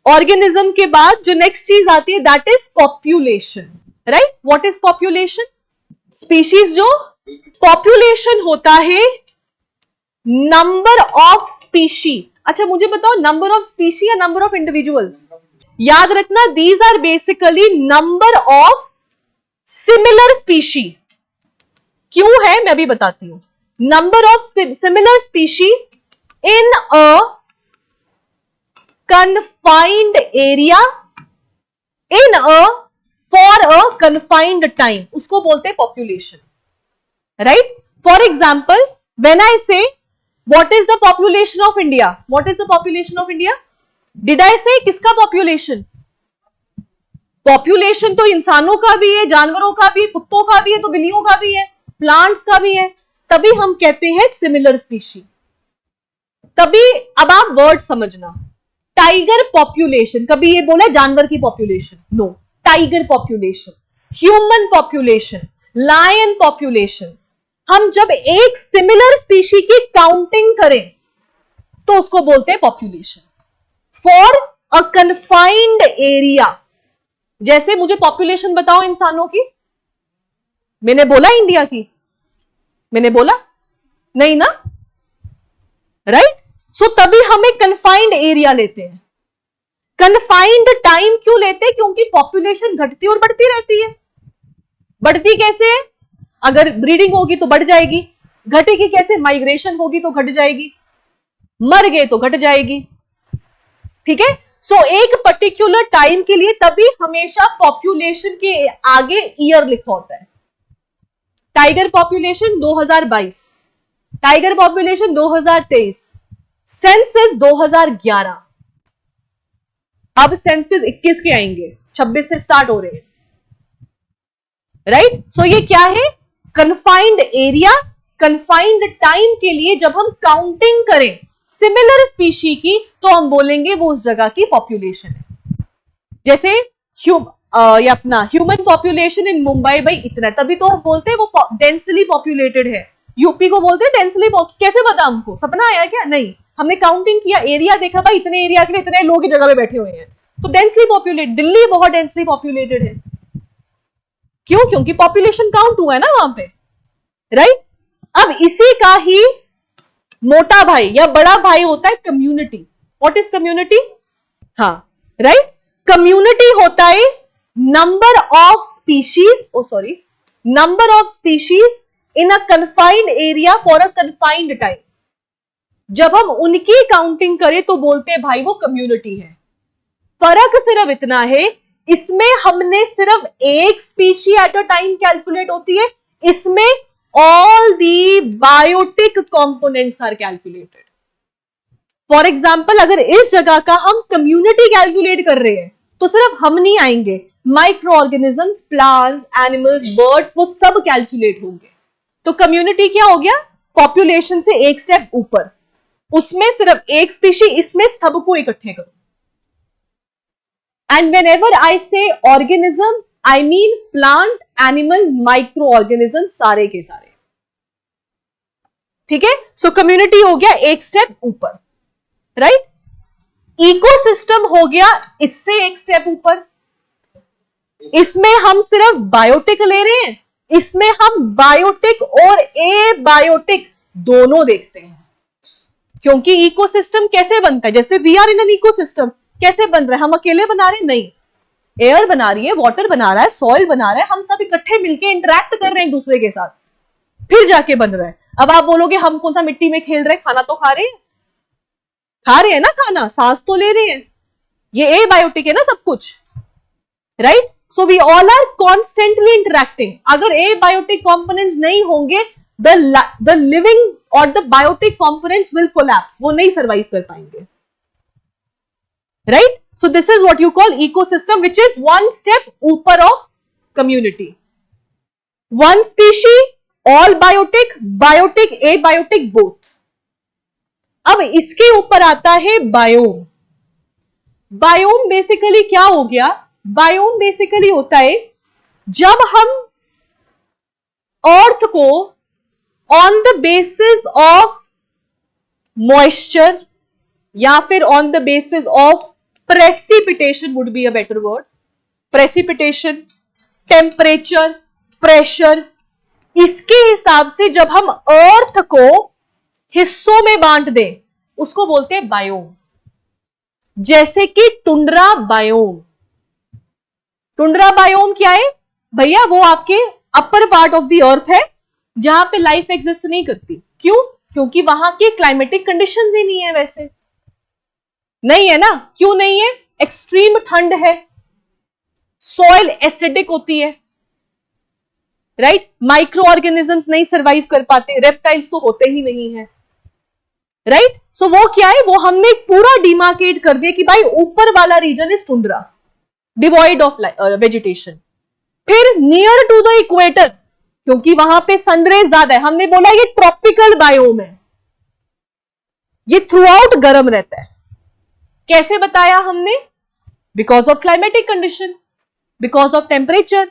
Organism के बाद जो नेक्स्ट चीज आती है that is population, right? What is population? Species जो पॉपुलेशन होता है नंबर ऑफ स्पीशी। अच्छा मुझे बताओ नंबर ऑफ स्पीशी या नंबर ऑफ इंडिविजुअल्स? याद रखना these are basically number of similar species. क्यों है मैं भी बताती हूं। Number of similar species in a confined area in a for a confined time, उसको बोलते हैं population, right? For example when I say what is the population of India, what is the population of India? Did I से किसका population? Population तो इंसानों का भी है, जानवरों का भी है, कुत्तों का भी है, तो बिल्लियों का भी है, प्लांट्स का भी है, तभी हम कहते हैं सिमिलर स्पीशी। तभी अब आप वर्ड समझना, टाइगर पॉपुलेशन, कभी ये बोला जानवर की population? No, tiger population, human population, lion population. हम जब एक सिमिलर स्पीशी की काउंटिंग करें तो उसको बोलते हैं population for a confined area. जैसे मुझे पॉपुलेशन बताओ इंसानों की, मैंने बोला इंडिया की? मैंने बोला नहीं ना, राइट? सो तभी हम एक कन्फाइंड एरिया लेते हैं। कन्फाइंड टाइम क्यों लेते हैं? क्योंकि पॉपुलेशन घटती और बढ़ती रहती है। बढ़ती कैसे है? अगर ब्रीडिंग होगी तो बढ़ जाएगी, घटेगी कैसे? माइग्रेशन होगी तो घट जाएगी, मर गए तो घट जाएगी, ठीक है? सो एक पर्टिकुलर टाइम के लिए तभी हमेशा पॉपुलेशन के आगे ईयर लिखा होता है। Tiger population 2022, tiger population 2023, census 2011, अब सेंसस 21 के आएंगे, 26 से स्टार्ट हो रहे हैं, राइट? सो ये क्या है? कन्फाइंड एरिया, कन्फाइंड टाइम के लिए जब हम काउंटिंग करें सिमिलर स्पीशी की तो हम बोलेंगे वो उस जगह की पॉपुलेशन है। जैसे ये अपना ह्यूमन पॉपुलेशन इन मुंबई भाई इतना है, तभी तो हम बोलते हैं वो डेंसली पॉपुलेटेड है। यूपी को बोलते हैं डेंसली, कैसे पता हमको? सपना आया क्या? नहीं, हमने काउंटिंग किया, एरिया देखा भाई इतने एरिया के लिए इतने लोग जगह पे बैठे हुए हैं, तो डेंसली पॉपुलेटेड। दिल्ली बहुत डेंसली पॉपुलेटेड है, क्यों? क्योंकि पॉपुलेशन काउंट हुआ है ना वहां पे, राइट? अब इसी का ही मोटा भाई या बड़ा भाई होता है कम्युनिटी। What is community? हाँ, राइट? कम्युनिटी होता है number of species, number of species in a confined area for a confined time. जब हम उनकी काउंटिंग करें तो बोलते हैं भाई वो कम्युनिटी है। फर्क सिर्फ इतना है, इसमें हमने सिर्फ एक species at a time calculate होती है, इसमें all the biotic components are calculated. For example अगर इस जगह का हम कम्युनिटी कैलकुलेट कर रहे हैं तो सिर्फ हम नहीं आएंगे, micro organisms, plants, animals, birds, वो सब कैलकुलेट होंगे। तो कम्युनिटी क्या हो गया? पॉपुलेशन से एक स्टेप ऊपर, उसमें सिर्फ एक स्पीशी, इसमें सबको इकट्ठे करो। And whenever I say organism, I mean plant, animal, microorganism, सारे के सारे, ठीक है? सो कम्युनिटी हो गया एक स्टेप ऊपर, राइट? इकोसिस्टम हो गया इससे एक स्टेप ऊपर। इसमें हम सिर्फ बायोटिक ले रहे हैं, इसमें हम बायोटिक और एबायोटिक दोनों देखते हैं। क्योंकि इकोसिस्टम कैसे बनता है? जैसे we are in an ecosystem, कैसे बन रहा है? हम अकेले बना रहे हैं? नहीं, एयर बना रही है, वाटर बना रहा है, सॉइल बना रहा है, हम सब इकट्ठे मिलके इंटरेक्ट कर रहे हैं एक दूसरे के साथ, फिर जाके बन रहा है। अब आप बोलोगे हम कौन सा मिट्टी में खेल रहे हैं? खाना तो खा रहे हैं, ना खाना, सांस तो ले रहे हैं, ये एबायोटिक है ना सब कुछ, right? So we all are constantly interacting. अगर एबायोटिक कंपोनेंट्स नहीं होंगे the living or the biotic components will collapse, वो नहीं सर्वाइव कर पाएंगे, right? So this is what you call ecosystem, which is one step ऊपर of community. One species, all biotic, biotic, abiotic both. अब इसके ऊपर आता है बायोम। बायोम बेसिकली क्या हो गया? बायोम बेसिकली होता है जब हम अर्थ को on the basis of moisture या फिर on the basis of precipitation would be a better word. Precipitation, temperature, pressure, इसके हिसाब से जब हम अर्थ को हिस्सों में बांट दें उसको बोलते हैं बायोम. जैसे कि टुंड्रा बायोम. टुंड्रा बायोम क्या है भैया? वो आपके अपर पार्ट ऑफ द अर्थ है जहां पे लाइफ एग्जिस्ट नहीं करती. क्यों? क्योंकि वहां की क्लाइमेटिक कंडीशंस ही नहीं है. वैसे नहीं है ना. क्यों नहीं है? एक्सट्रीम ठंड है, सॉइल एसिडिक होती है, राइट? माइक्रो ऑर्गेनिजम्स नहीं सर्वाइव कर पाते, रेप्टाइल्स तो होते ही नहीं है, राइट? सो वो क्या है? वो हमने पूरा डिमार्केट कर दिया कि भाई ऊपर वाला region is tundra, devoid of vegetation. फिर नियर टू द इक्वेटर, क्योंकि वहां पे सनरेज ज्यादा है, हमने बोला ये ट्रॉपिकल बायोम है, ये थ्रू आउट गर्म रहता है. कैसे बताया हमने? Because of climatic condition, because of temperature,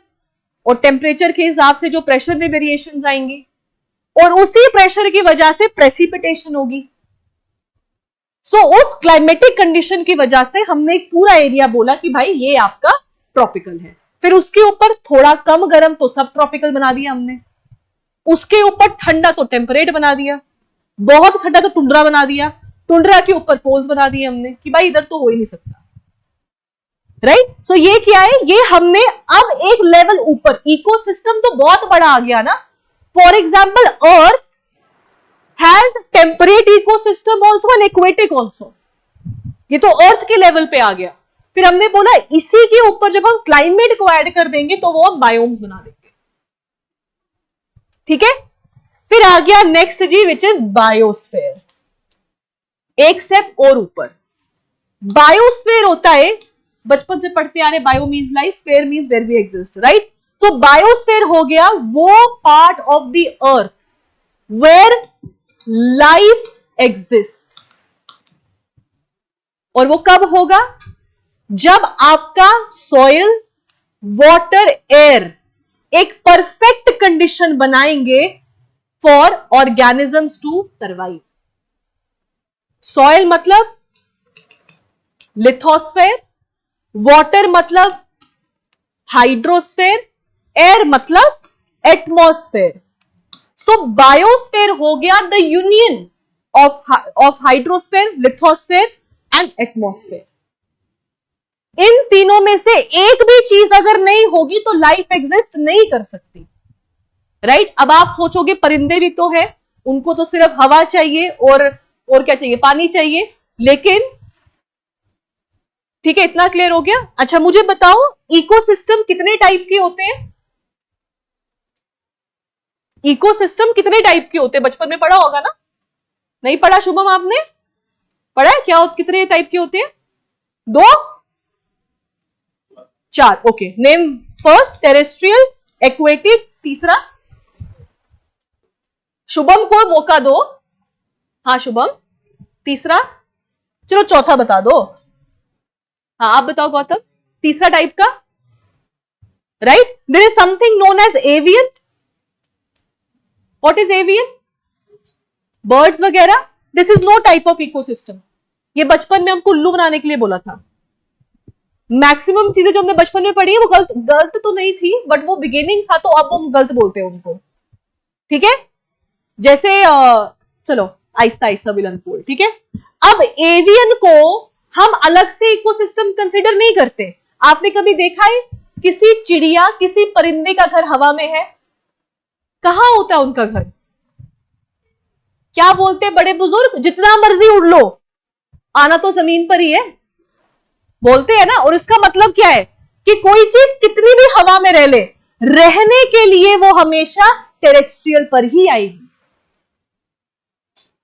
और टेम्परेचर के हिसाब से जो प्रेशर में वेरिएशंस आएंगे और उसी प्रेशर की वजह से प्रेसिपिटेशन होगी. सो उस क्लाइमेटिक कंडीशन की वजह से हमने एक पूरा एरिया बोला कि भाई ये आपका ट्रॉपिकल है. फिर उसके ऊपर थोड़ा कम गर्म तो सब ट्रॉपिकल बना दिया हमने, उसके ऊपर ठंडा तो टेम्परेट बना दिया, बहुत ठंडा तो टुंड्रा बना दिया, टुंड्रा के ऊपर पोल्स बना दिए हमने कि भाई इधर तो हो ही नहीं सकता, राइट? सो ये क्या है? ये हमने अब एक लेवल ऊपर, इकोसिस्टम तो बहुत बड़ा आ गया ना. For example earth has temperate ecosystem also and aquatic also. ये तो अर्थ के लेवल पे आ गया. फिर हमने बोला इसी के ऊपर जब हम क्लाइमेट को ऐड कर देंगे तो वो हम बायोम्स बना देंगे. ठीक है? फिर आ गया next G, which is biosphere. एक स्टेप और ऊपर. बायोस्फीयर होता है, बचपन से पढ़ते आ रहे, bio means life, sphere means where we exist, right? So biosphere हो गया वो part of the earth where life exists. और वो कब होगा? जब आपका सॉइल, वाटर, एयर एक परफेक्ट कंडीशन बनाएंगे for organisms to survive. Soil मतलब लिथोस्फेयर, वाटर मतलब हाइड्रोस्फेयर, एयर मतलब एटमॉस्फेयर. सो बायोस्फेयर हो गया the union of hydrosphere, lithosphere and atmosphere. इन तीनों में से एक भी चीज अगर नहीं होगी तो लाइफ एग्जिस्ट नहीं कर सकती, राइट? अब आप सोचोगे परिंदे भी तो है, उनको तो सिर्फ हवा चाहिए और क्या चाहिए? पानी चाहिए. लेकिन ठीक है, इतना क्लियर हो गया. अच्छा मुझे बताओ इकोसिस्टम कितने टाइप के होते हैं? इकोसिस्टम कितने टाइप के होते हैं? बचपन में पढ़ा होगा ना? नहीं पढ़ा शुभम? आपने पढ़ा है क्या? कितने टाइप के होते हैं? 2, 4. Okay, name first. Terrestrial, aquatic, तीसरा? शुभम को मौका दो. हाँ शुभम, तीसरा? चलो चौथा बता दो. हाँ आप बताओ गौतम, तीसरा टाइप का, right? There is something known as avian. What is avian? Birds वगैरह. This is no type of ecosystem. ये बचपन में हमको उल्लू बनाने के लिए बोला था. मैक्सिमम चीजें जो हमने बचपन में पढ़ी है वो गलत तो नहीं थी, बट वो बिगिनिंग था तो अब हम गलत बोलते हैं उनको. ठीक है? जैसे चलो आहिस्ता आहिस्ता विल अनफोल्ड. ठीक है? अब एवियन को हम अलग से इकोसिस्टम कंसीडर नहीं करते. आपने कभी देखा है किसी चिड़िया, किसी परिंदे का घर हवा में है? कहां होता है उनका घर? क्या बोलते हैं बड़े बुजुर्ग? जितना मर्जी उड़ लो, आना तो जमीन पर ही है, बोलते हैं ना. और इसका मतलब क्या है कि कोई चीज कितनी भी हवा में रह ले, रहने के लिए वो हमेशा टेरेस्ट्रियल पर ही आएगी.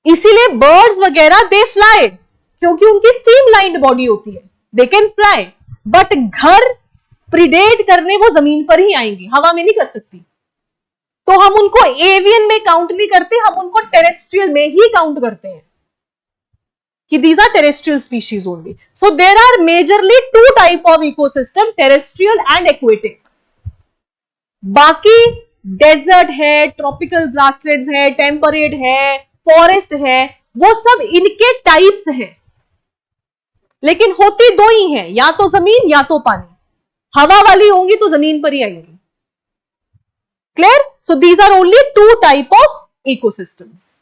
इसीलिए बर्ड्स वगैरह दे फ्लाई, क्योंकि उनकी स्ट्रीमलाइंड बॉडी होती है, दे कैन फ्लाई. बट घर प्रिडेट करने वो जमीन पर ही आएंगी, हवा में नहीं कर सकती. तो हम उनको एवियन में काउंट नहीं करते, हम उनको टेरेस्ट्रियल में ही काउंट करते हैं कि these are terrestrial species only. So there are majorly 2 type of ecosystem, terrestrial and aquatic. बाकी डेजर्ट है, ट्रॉपिकल ग्रासलैंड्स है, टेम्परेट है, फॉरेस्ट है, वो सब इनके टाइप्स हैं. लेकिन होती दो ही हैं, या तो जमीन या तो पानी। हवा वाली होंगी तो जमीन पर ही आएंगी। Clear? So these are only two type of ecosystems,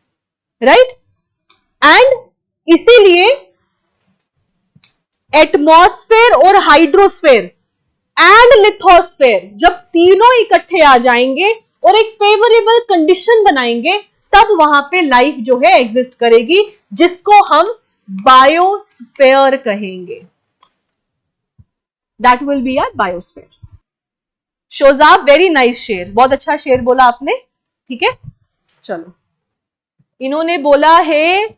right? And इसीलिए एटमॉस्फेयर और हाइड्रोस्फेयर एंड लिथोस्फेयर जब तीनों इकट्ठे आ जाएंगे और एक फेवरेबल कंडीशन बनाएंगे, तब वहां पे लाइफ जो है एग्जिस्ट करेगी, जिसको हम बायोस्फेयर कहेंगे। That will be our biosphere. Shozab, very nice शेर, बहुत अच्छा शेर बोला आपने। ठीक है, चलो। इन्होंने बोला है,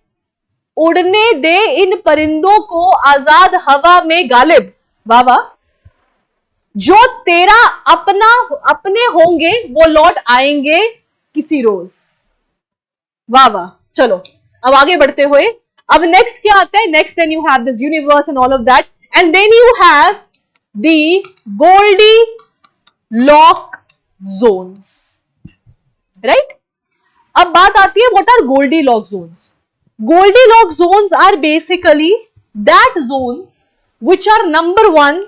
उड़ने दे इन परिंदों को आजाद हवा में गालिब। वाह वाह। जो तेरा अपने होंगे वो लौट आएंगे किसी रोज। वाह वाह। चलो अब आगे बढ़ते हुए, अब नेक्स्ट क्या आता है? Next then you have this universe and all of that, and then you have the Goldilocks zones, right? अब बात आती है, what are Goldilocks zones? Goldilocks zones are basically that zones which are, number one,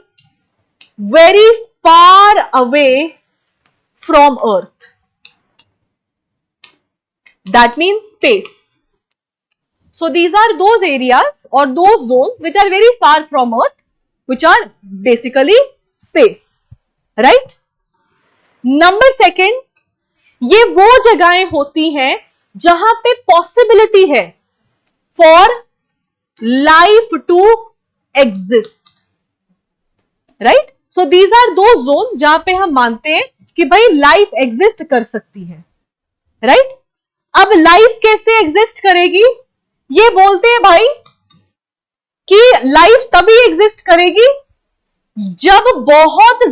very far away from Earth. That means space. So these are those areas or those zones which are very far from Earth, which are basically space, right? Number second, ये वो जगहें होती हैं जहां पे possibility है for life to exist, right? So these are those zones जहां पे हम मानते हैं कि भाई लाइफ एग्जिस्ट कर सकती है, right? अब लाइफ कैसे एग्जिस्ट करेगी? ये बोलते हैं भाई कि लाइफ तभी एग्जिस्ट करेगी जब बहुत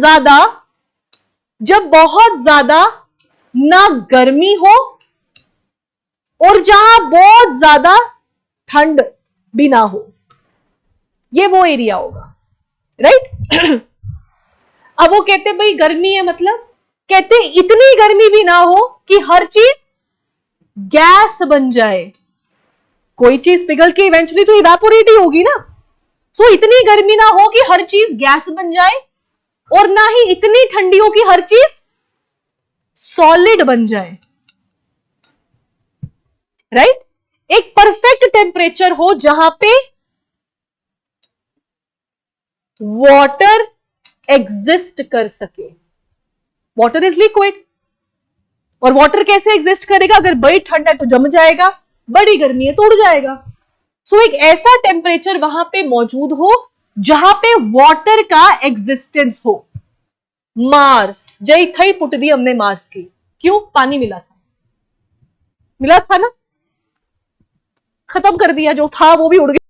ज्यादा ना गर्मी हो और जहां बहुत ज्यादा ठंड भी ना हो। ये वो एरिया होगा, राइट? अब वो कहते भाई गर्मी है, मतलब कहते इतनी गर्मी भी ना हो कि हर चीज गैस बन जाए। कोई चीज पिघल के इवेंचुअली तो इवेपोरेट ही होगी ना। सो इतनी गर्मी ना हो कि हर चीज गैस बन जाए, और ना ही इतनी ठंडी हो कि हर चीज सॉलिड बन जाए, राइट? एक परफेक्ट टेम्परेचर हो जहां पे वाटर एग्जिस्ट कर सके। वाटर इज लिक्विड, और वाटर कैसे एग्जिस्ट करेगा? अगर बड़ी ठंड है तो जम जाएगा, बड़ी गर्मी है तो उड़ जाएगा। सो एक ऐसा टेम्परेचर वहां पे मौजूद हो जहां पे वाटर का एग्जिस्टेंस हो। मार्स जय थई पुट दी हमने मार्स की, क्यों? पानी मिला था ना, खत्म कर दिया जो था वो भी उड़ गया।